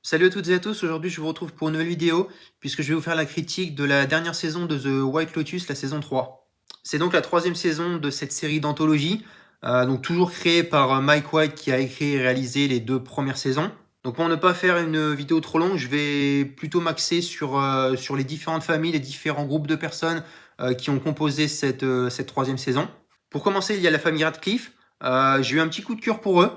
Salut à toutes et à tous, aujourd'hui je vous retrouve pour une nouvelle vidéo puisque je vais vous faire la critique de la dernière saison de The White Lotus, la saison 3. C'est donc la troisième saison de cette série d'anthologie, donc toujours créée par Mike White qui a écrit et réalisé les deux premières saisons. Donc pour ne pas faire une vidéo trop longue, je vais plutôt m'axer sur les différentes familles, les différents groupes de personnes qui ont composé cette troisième saison. Pour commencer, il y a la famille Radcliffe. J'ai eu un petit coup de cœur pour eux.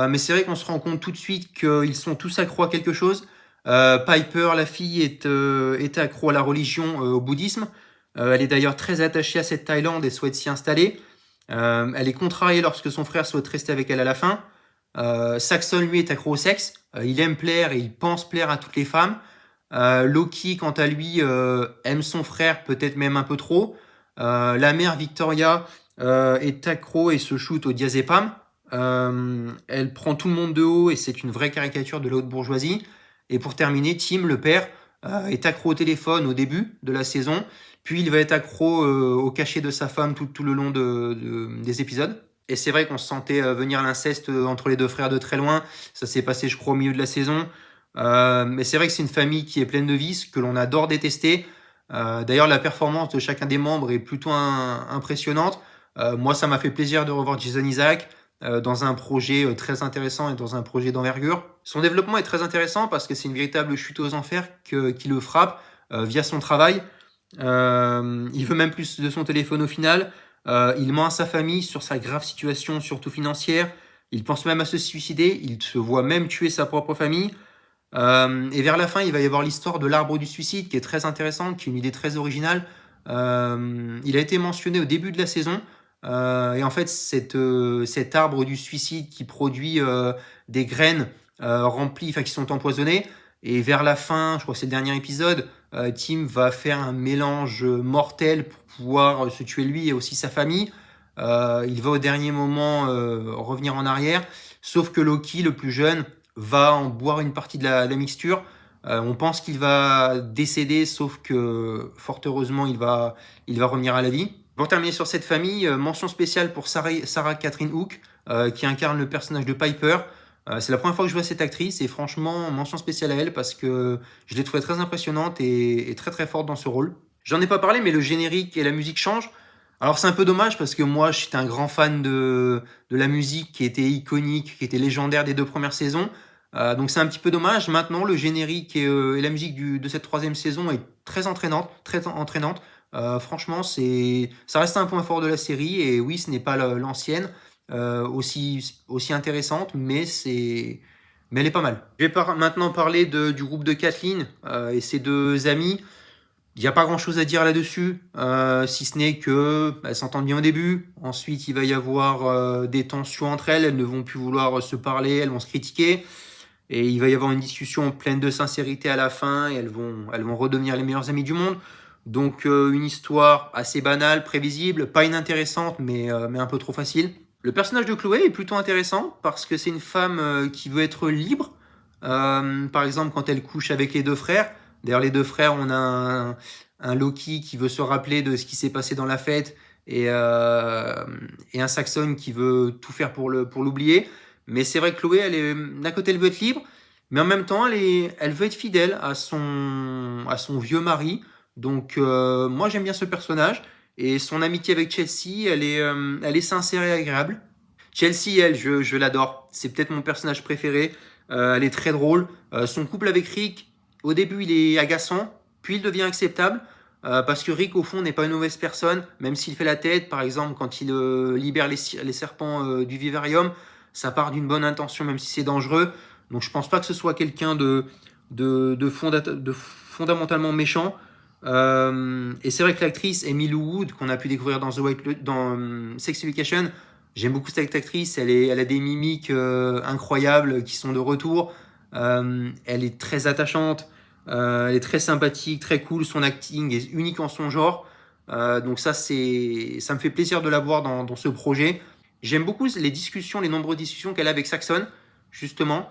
Mais c'est vrai qu'on se rend compte tout de suite qu'ils sont tous accros à quelque chose. Piper, la fille, est accro à la religion, au bouddhisme. Elle est d'ailleurs très attachée à cette Thaïlande et souhaite s'y installer. Elle est contrariée lorsque son frère souhaite rester avec elle à la fin. Saxon, lui, est accro au sexe. Il aime plaire et il pense plaire à toutes les femmes. Loki, quant à lui, aime son frère, peut-être même un peu trop. La mère, Victoria, est accro et se shoot au diazépam. Elle prend tout le monde de haut et c'est une vraie caricature de la haute bourgeoisie. Et pour terminer, Tim, le père, est accro au téléphone au début de la saison, puis il va être accro au cachet de sa femme tout le long des épisodes. Et c'est vrai qu'on se sentait venir l'inceste entre les deux frères de très loin. Ça s'est passé, je crois, au milieu de la saison. Mais c'est vrai que c'est une famille qui est pleine de vices, que l'on adore détester. D'ailleurs, la performance de chacun des membres est plutôt impressionnante. Moi, ça m'a fait plaisir de revoir Jason Isaac dans un projet très intéressant et dans un projet d'envergure. Son développement est très intéressant parce que c'est une véritable chute aux enfers qui le frappe via son travail. Il veut même plus de son téléphone au final. Il ment à sa famille sur sa grave situation, surtout financière. Il pense même à se suicider. Il se voit même tuer sa propre famille. Et vers la fin, il va y avoir l'histoire de l'arbre du suicide qui est très intéressante, qui est une idée très originale. Il a été mentionné au début de la saison. Et en fait, cet arbre du suicide qui produit des graines remplies, enfin qui sont empoisonnées. Et vers la fin, je crois que c'est le dernier épisode, Tim va faire un mélange mortel pour pouvoir se tuer lui et aussi sa famille. Il va au dernier moment revenir en arrière. Sauf que Loki, le plus jeune, va en boire une partie de la mixture. On pense qu'il va décéder, sauf que fort heureusement, il va revenir à la vie. Pour terminer sur cette famille, mention spéciale pour Sarah Catherine Hook, qui incarne le personnage de Piper. C'est la première fois que je vois cette actrice et franchement, mention spéciale à elle parce que je l'ai trouvée très impressionnante et très très forte dans ce rôle. J'en ai pas parlé, mais le générique et la musique changent. Alors c'est un peu dommage parce que moi j'étais un grand fan de la musique qui était iconique, qui était légendaire des deux premières saisons. Donc c'est un petit peu dommage. Maintenant le générique et la musique de cette troisième saison est très entraînante, très entraînante. Franchement ça reste un point fort de la série et oui ce n'est pas l'ancienne aussi intéressante, mais elle est pas mal. Je vais maintenant parler du groupe de Kathleen et ses deux amis. Il n'y a pas grand chose à dire là-dessus, si ce n'est que elles s'entendent bien au début. Ensuite, il va y avoir des tensions entre elles. Elles ne vont plus vouloir se parler, elles vont se critiquer. Et il va y avoir une discussion pleine de sincérité à la fin. Et elles vont redevenir les meilleures amies du monde. Donc, une histoire assez banale, prévisible, pas inintéressante, mais un peu trop facile. Le personnage de Chloé est plutôt intéressant parce que c'est une femme qui veut être libre. Par exemple, quand elle couche avec les deux frères. D'ailleurs, les deux frères, on a un Loki qui veut se rappeler de ce qui s'est passé dans la fête et un Saxon qui veut tout faire pour l'oublier. Mais c'est vrai que Chloé, d'un côté, elle veut être libre, mais en même temps, elle veut être fidèle à son vieux mari. Donc, moi, j'aime bien ce personnage. Et son amitié avec Chelsea, elle est sincère et agréable. Chelsea, elle, je l'adore. C'est peut-être mon personnage préféré. Elle est très drôle. Son couple avec Rick, au début, il est agaçant, puis il devient acceptable. Parce que Rick, au fond, n'est pas une mauvaise personne, même s'il fait la tête. Par exemple, quand il libère les serpents du vivarium, ça part d'une bonne intention, même si c'est dangereux. Donc, je pense pas que ce soit quelqu'un de fondamentalement méchant. Et c'est vrai que l'actrice Emily Wood, qu'on a pu découvrir dans Sex Education, j'aime beaucoup cette actrice. Elle a des mimiques incroyables qui sont de retour. Elle est très attachante. Elle est très sympathique, très cool. Son acting est unique en son genre. Donc ça me fait plaisir de la voir dans ce projet. J'aime beaucoup les nombreuses discussions qu'elle a avec Saxon, justement,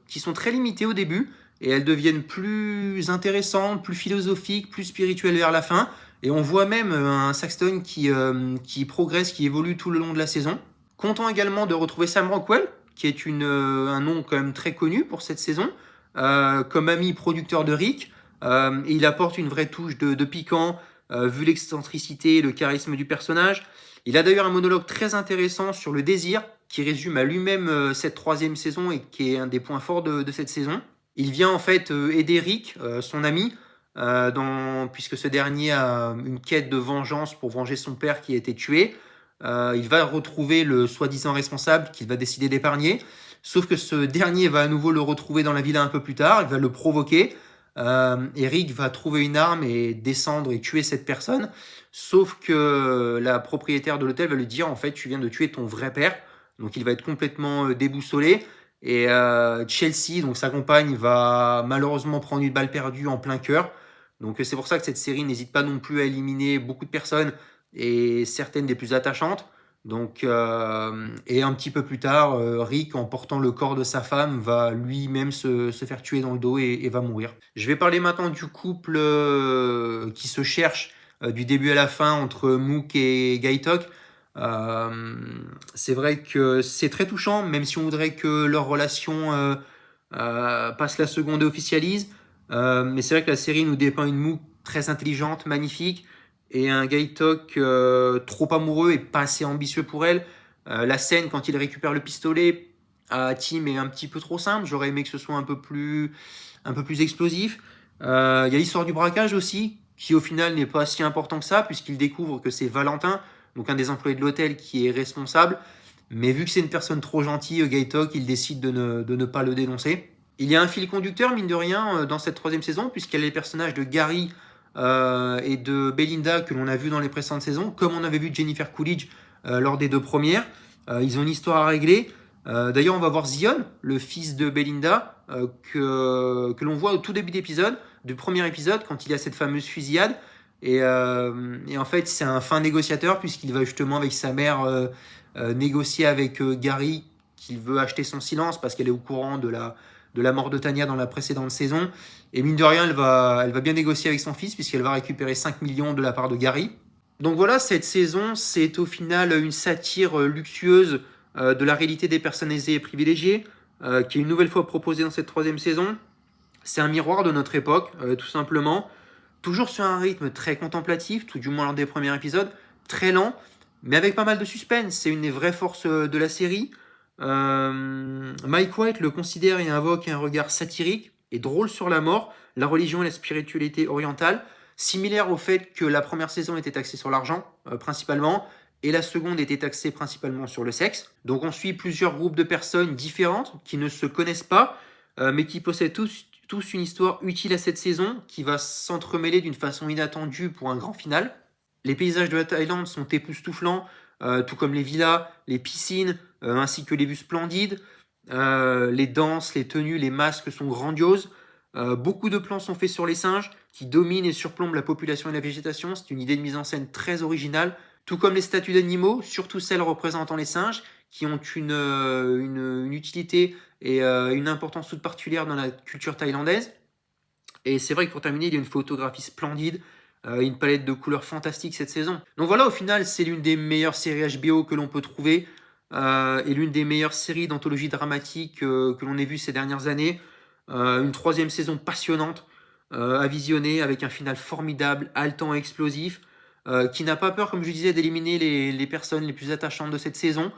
qui sont très limitées au début et elles deviennent plus intéressantes, plus philosophiques, plus spirituelles vers la fin. Et on voit même un Saxon qui progresse, qui évolue tout le long de la saison. Content également de retrouver Sam Rockwell, qui est un nom quand même très connu pour cette saison. comme ami producteur de Rick. Et il apporte une vraie touche de piquant, vu l'excentricité et le charisme du personnage. Il a d'ailleurs un monologue très intéressant sur le désir, qui résume à lui-même cette troisième saison et qui est un des points forts de cette saison. Il vient en fait aider Rick, son ami, puisque ce dernier a une quête de vengeance pour venger son père qui a été tué. Il va retrouver le soi-disant responsable qu'il va décider d'épargner. Sauf que ce dernier va à nouveau le retrouver dans la villa un peu plus tard, il va le provoquer. Eric va trouver une arme et descendre et tuer cette personne. Sauf que la propriétaire de l'hôtel va lui dire en fait tu viens de tuer ton vrai père. Donc il va être complètement déboussolé. Et Chelsea, donc sa compagne, va malheureusement prendre une balle perdue en plein cœur. Donc c'est pour ça que cette série n'hésite pas non plus à éliminer beaucoup de personnes et certaines des plus attachantes. Donc, et un petit peu plus tard, Rick, en portant le corps de sa femme, va lui-même se faire tuer dans le dos et va mourir. Je vais parler maintenant du couple qui se cherche du début à la fin entre Mook et Gaitok. C'est vrai que c'est très touchant, même si on voudrait que leur relation passe la seconde et officialise. Mais c'est vrai que la série nous dépeint une Mook très intelligente, magnifique, et un Gaitok trop amoureux et pas assez ambitieux pour elle. La scène quand il récupère le pistolet à Tim est un petit peu trop simple. J'aurais aimé que ce soit un peu plus explosif. Il y a l'histoire du braquage aussi, qui au final n'est pas si important que ça, puisqu'il découvre que c'est Valentin, donc un des employés de l'hôtel, qui est responsable. Mais vu que c'est une personne trop gentille, Gaitok, il décide de ne pas le dénoncer. Il y a un fil conducteur, mine de rien, dans cette troisième saison, puisqu'il y a les personnages de Gary et de Belinda que l'on a vu dans les précédentes saisons, comme on avait vu Jennifer Coolidge lors des deux premières. Ils ont une histoire à régler. D'ailleurs, on va voir Zion, le fils de Belinda, que l'on voit au tout début d'épisode, du premier épisode, quand il y a cette fameuse fusillade. Et en fait, c'est un fin négociateur, puisqu'il va justement avec sa mère négocier avec Gary, qu'il veut acheter son silence parce qu'elle est au courant de la mort de Tanya dans la précédente saison. Et mine de rien, elle va bien négocier avec son fils, puisqu'elle va récupérer 5 millions de la part de Gary. Donc voilà, cette saison, c'est au final une satire luxueuse de la réalité des personnes aisées et privilégiées, qui est une nouvelle fois proposée dans cette troisième saison. C'est un miroir de notre époque, tout simplement. Toujours sur un rythme très contemplatif, tout du moins lors des premiers épisodes, très lent, mais avec pas mal de suspense. C'est une des vraies forces de la série. Mike White le considère et invoque un regard satirique et drôle sur la mort, la religion et la spiritualité orientale, similaire au fait que la première saison était axée sur l'argent, principalement, et la seconde était axée principalement sur le sexe. Donc on suit plusieurs groupes de personnes différentes qui ne se connaissent pas, mais qui possèdent tous une histoire utile à cette saison, qui va s'entremêler d'une façon inattendue pour un grand final. Les paysages de la Thaïlande sont époustouflants, tout comme les villas, les piscines, ainsi que les vues splendides. Les danses, les tenues, les masques sont grandioses. Beaucoup de plans sont faits sur les singes, qui dominent et surplombent la population et la végétation. C'est une idée de mise en scène très originale. Tout comme les statues d'animaux, surtout celles représentant les singes, qui ont une utilité et une importance toute particulière dans la culture thaïlandaise. Et c'est vrai que pour terminer, il y a une photographie splendide, une palette de couleurs fantastiques cette saison. Donc voilà, au final, c'est l'une des meilleures séries HBO que l'on peut trouver, et l'une des meilleures séries d'anthologie dramatique que l'on ait vues ces dernières années. Une troisième saison passionnante à visionner, avec un final formidable, haletant et explosif, qui n'a pas peur, comme je disais, d'éliminer les personnes les plus attachantes de cette saison.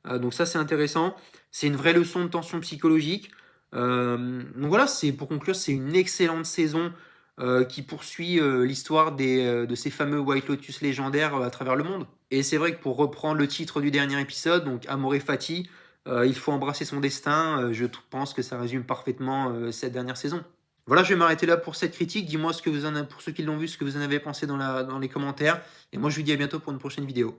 Donc ça, c'est intéressant. C'est une vraie leçon de tension psychologique. Donc voilà, pour conclure, c'est une excellente saison qui poursuit l'histoire de ces fameux White Lotus légendaires à travers le monde. Et c'est vrai que pour reprendre le titre du dernier épisode, donc Amore Fati, il faut embrasser son destin. Je pense que ça résume parfaitement cette dernière saison. Voilà, je vais m'arrêter là pour cette critique. Dis-moi pour ceux qui l'ont vu, ce que vous en avez pensé dans les commentaires. Et moi, je vous dis à bientôt pour une prochaine vidéo.